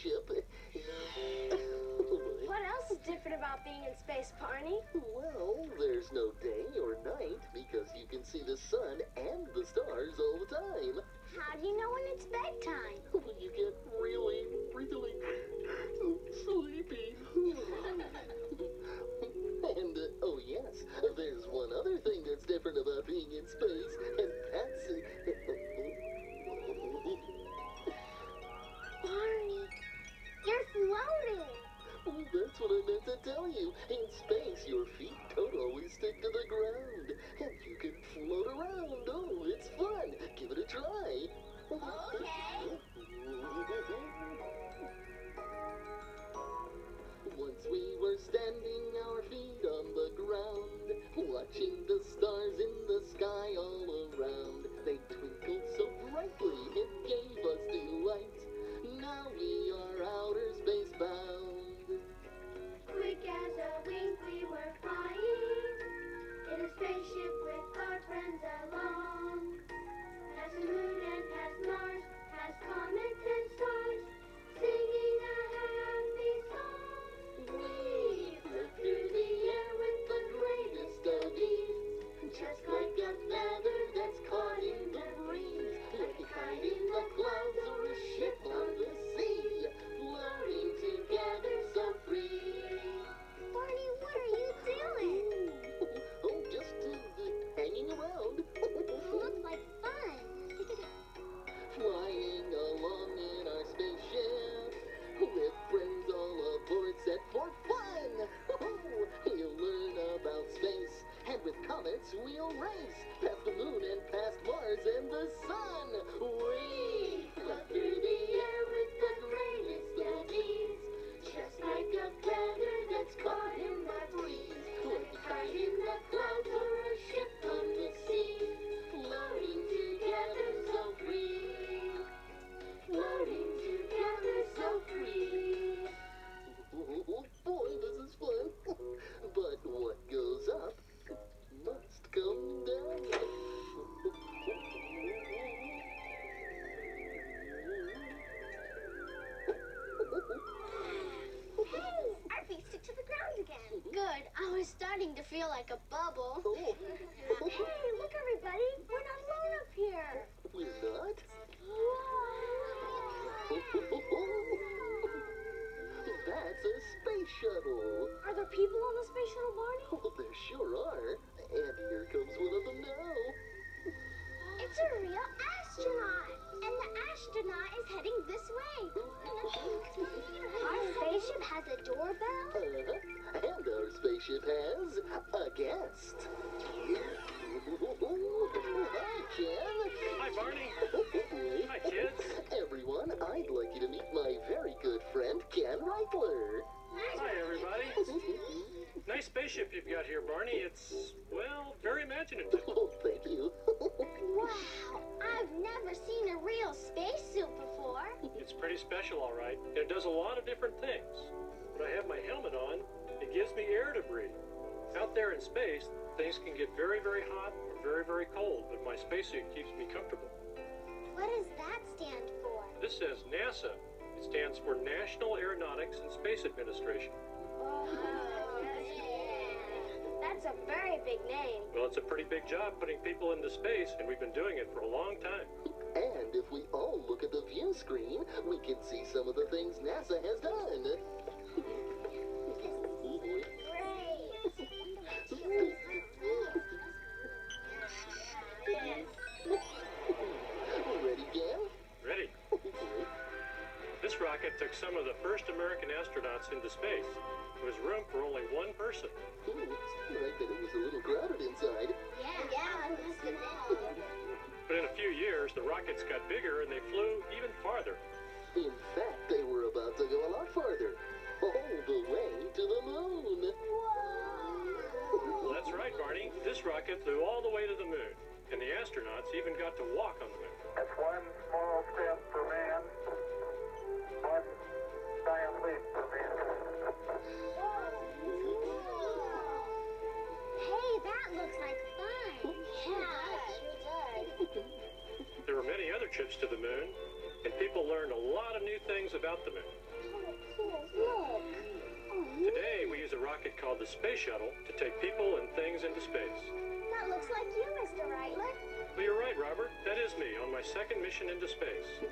spaceship. What else is different about being in space, Barney? Well, there's no day or night because you can see the sun and the stars all the time. How do you know when it's bedtime? When you get really, really sleepy. And, oh yes, there's one other thing that's different about being in space, and that's... Barney, you're floating. Well, that's what I meant to tell you. In space, your feet don't always stick to the ground, and you can float around. Oh, it's fun. Give it a try. Okay. Once we were standing, our feet on the ground, watching the stars in the sky all around. They twinkled so brightly, it gave us delight. Now we are outer space bound. Quick as a wink we were flying, in a spaceship with our friends along. Past the moon and past Mars, past comets and stars, singing a happy song. We flew through the air with the greatest of ease, just like a feather that's caught in the breeze, like a kite in the clouds or a ship on the sea, floating together so free. Barney, what are you doing? Oh, just hanging around. Looks like fun. Flying along in our spaceship, with friends all aboard set for fun. You'll learn about space, and with comets we'll race past the moon and past Mars and the sun. We fly through the air with the greatest of ease, just like a feather that's caught in the breeze, like a kite in the clouds or a ship on the sea, floating together so free, floating together so free. Oh boy, this is fun. But what goes up must come down. Hey, our feet stick to the ground again. Good. I was starting to feel like a bubble. Oh. Hey, look, everybody. We're not alone up here. We're not? Whoa. That's a space shuttle. Are there people on the space shuttle, Barney? Oh, there sure are. And here comes one of them now. It's a real astronaut. And the astronaut is heading this way. Our spaceship has a doorbell? And our spaceship has a guest. Hi, Ken. Hi, Barney. Hi, kids. Everyone, I'd like you to meet my very good friend, Ken Reitler. Hi, everybody. Nice spaceship you've got here, Barney. It's, well, very imaginative. Oh, thank you. Wow, I've never seen a real spacesuit before. It's pretty special, all right. And it does a lot of different things. When I have my helmet on, it gives me air to breathe. Out there in space, things can get very, very hot or very, very cold, but my spacesuit keeps me comfortable. What does that stand for? This says NASA. It stands for National Aeronautics and Space Administration. That's a very big name. Well, it's a pretty big job putting people into space, and we've been doing it for a long time. And if we all look at the view screen, we can see some of the things NASA has done. Ready, Ken? Ready? This rocket took some of the first American astronauts into space. There was room for only one person. Ooh, seemed like that it was a little crowded inside. Yeah, it must have been. But in a few years, the rockets got bigger and they flew even farther. In fact, they were about to go a lot farther. All the way to the moon. Well, that's right, Barney. This rocket flew all the way to the moon. And the astronauts even got to walk on the moon. That's one small step for man, one giant leap for mankind. Hey, that looks like fun. Yeah, it sure does. There were many other trips to the moon, and people learned a lot of new things about about the moon. Look. Today, we use a rocket called the Space Shuttle to take people and things into space. That looks like you, Mr. Reitler. Well, you're right, Robert. That is me on my second mission into space.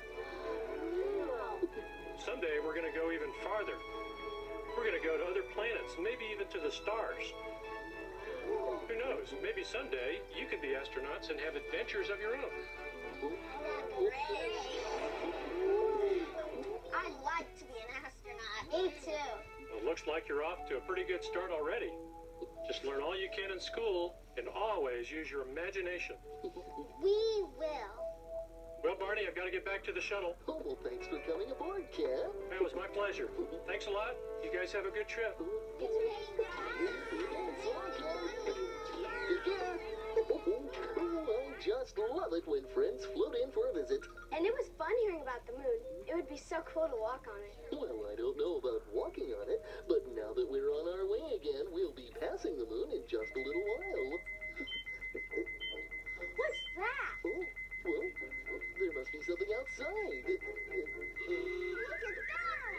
Someday, we're going to go even farther. We're going to go to other planets, maybe even to the stars. Who knows? Maybe someday you could be astronauts and have adventures of your own. I'd like to be an astronaut. Me too. Well, looks like you're off to a pretty good start already. Just learn all you can in school and always use your imagination. We will. Well, Barney, I've got to get back to the shuttle. Oh, well, thanks for coming aboard, Cap. It was my pleasure. Thanks a lot. You guys have a good trip. I just love it when friends float in for a visit. And it was fun hearing about the moon. It would be so cool to walk on it. Well, I don't know about walking on it, but now that we're on our way again, we'll be passing the moon in just a little while. What's that? Oh, well, there must be something outside. Look at that!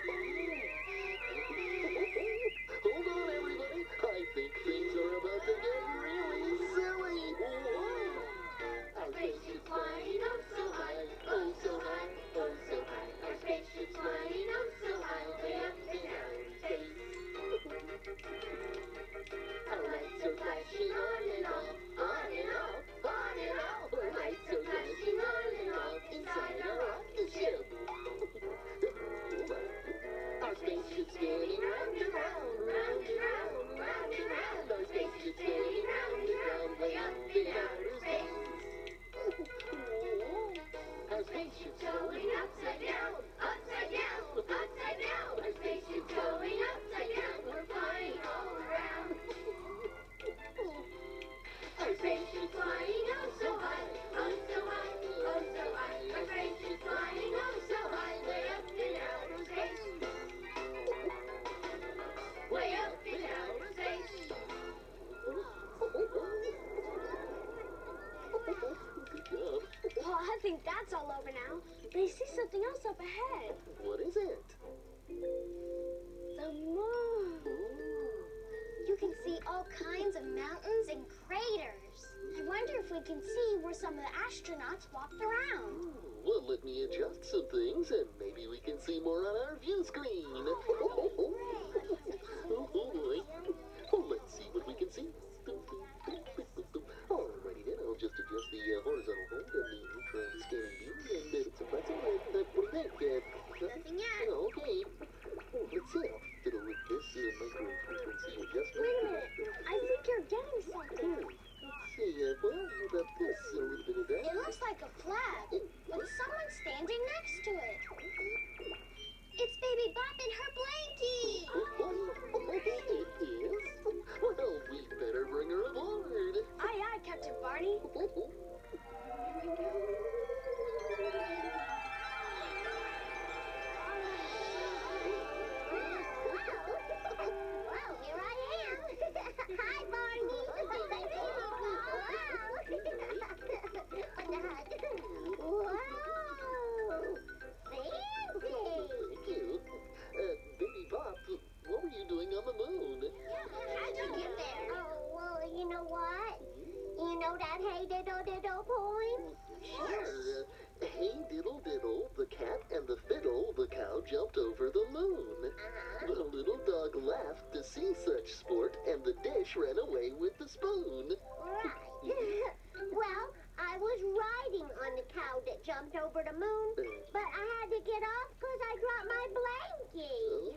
Hold on, everybody. I think things are about to get really silly. Whoa. Our spaceship's flying oh so high, oh so high, oh so high. Our spaceship's flying oh so high, way up in outer space. Our lights are flashing on and off, on and off, on and off. Our lights are flashing on and off inside our rocket ship. Our spaceship's spinning round and round, round and round, round and round. Our spaceship's spinning round and round, way up in outer space. Our spaceship's going upside down, upside down, upside down. Our spaceship's going upside down, we're flying all around. Our spaceship's flying oh so high, oh so high, oh so high. Our spaceship's flying oh so high, way up in outer space. Way up in outer space. Good job. Well, I think that's all over now. But I see something else up ahead. What is it? The moon. You can see all kinds of mountains and craters. I wonder if we can see where some of the astronauts walked around. Well, let me adjust some things, and maybe we can see more on our view screen. Oh, boy. Oh, let's see what we can see. Alrighty then, I'll just adjust the horizontal hold and the neutron scanning beam, and suppress it. What do you think? Nothing yet. Oh, okay. Oh, let's see. I'll fiddle with this micro frequency adjustment. Wait a minute. I think you're getting something. Let's see. Well, how about this? A little bit of that. It looks like a flag, with someone standing next to it. It's Baby Bop in her blankie. It is? Well, we'd better bring her aboard. Aye, aye, Captain Barney. Well, here I am. Hi, Barney. Wow. Thank you. Baby Bop, what were you doing on the moon? How'd you get there? Oh, well, you know what? You know that hey diddle diddle poem? Sure. Hey diddle diddle, the cat and the fiddle, the cow jumped over the moon. The little dog laughed to see such sport, and the dish ran away with the spoon. Right. Well, I was riding on the cow that jumped over the moon, but I had to get off because I dropped my blankie.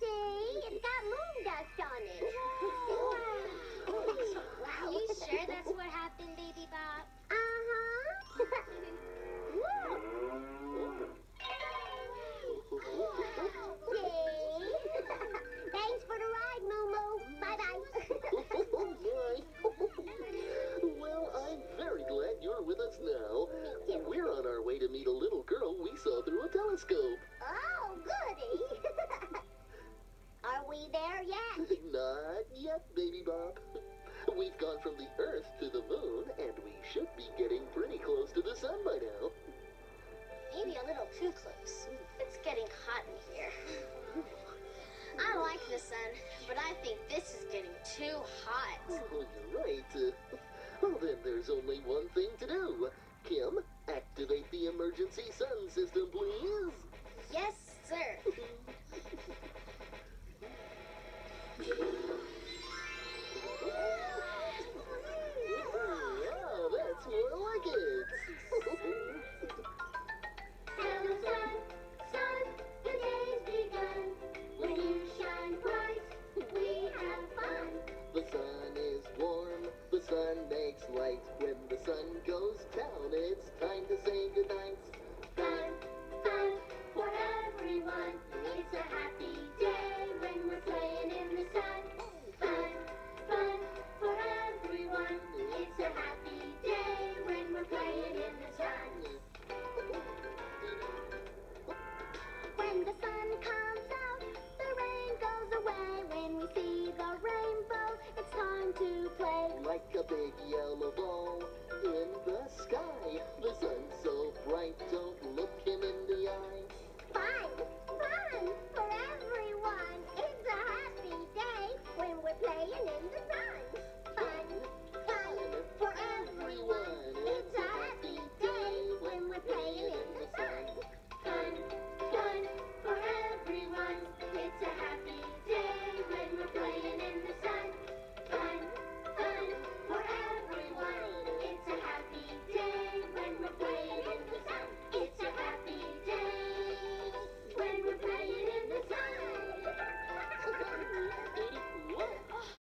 See? It's got moon dust on it. Wow, you sure that's what happened, Baby Bop? Uh-huh. Thanks for the ride, Moo. Bye-bye. Well, I'm very glad you're with us now. We're on our way to meet a little girl we saw through a telescope. Oh, goody. Are we there yet? Not yet, Baby Bop. We've gone from the Earth to the moon, and we should be getting pretty close to the sun by now. Maybe a little too close. It's getting hot in here. I like the sun, but I think this is getting too hot. Oh, you're right. Well, then there's only one thing to do. Kim, activate the emergency sun system, please. Yes, sir.